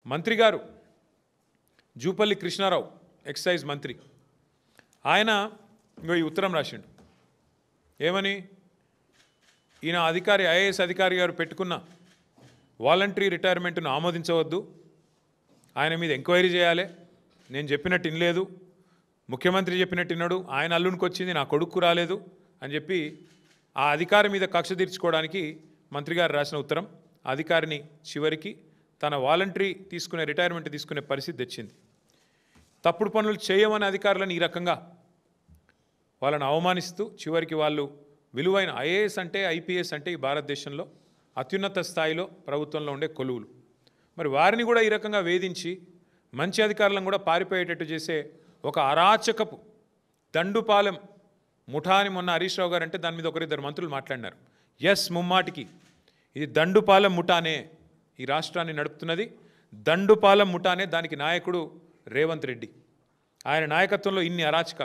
మంత్రి గారు జూపల్లి కృష్ణారావు ఎక్సైజ్ మంత్రి ఆయన ఇంకో ఈ ఉత్తరం రాసిండు ఏమని ఈయన అధికారి ఐఏఎస్ అధికారి గారు పెట్టుకున్న వాలంటరీ రిటైర్మెంట్ను ఆమోదించవద్దు ఆయన మీద ఎంక్వైరీ చేయాలి నేను చెప్పినట్టు ఇనలేదు ముఖ్యమంత్రి చెప్పినట్టు విన్నాడు ఆయన అల్లునికి వచ్చింది నా కొడుకు రాలేదు అని చెప్పి ఆ అధికారి మీద కక్ష తీర్చుకోవడానికి మంత్రి గారు రాసిన ఉత్తరం అధికారిని చివరికి తన వాలంటరీ తీసుకునే రిటైర్మెంట్ తీసుకునే పరిస్థితి తెచ్చింది తప్పుడు పనులు చేయమని అధికారులను ఈ రకంగా వాళ్ళని అవమానిస్తూ చివరికి వాళ్ళు విలువైన ఐఏఎస్ అంటే ఐపీఎస్ అంటే ఈ భారతదేశంలో అత్యున్నత స్థాయిలో ప్రభుత్వంలో ఉండే కొలువులు మరి వారిని కూడా ఈ రకంగా వేధించి మంచి అధికారులను కూడా పారిపోయేటట్టు చేసే ఒక అరాచకపు దండుపాలెం ముఠా అని మొన్న హరీష్ రావు గారు అంటే దాని మీద ఒకరిద్దరు మంత్రులు మాట్లాడినారు ఎస్ ముమ్మాటికి ఇది దండుపాలెం ముఠానే ఈ రాష్ట్రాన్ని నడుపుతున్నది దండుపాలెం ముఠానే దానికి నాయకుడు రేవంత్ రెడ్డి ఆయన నాయకత్వంలో ఇన్ని అరాచకాలు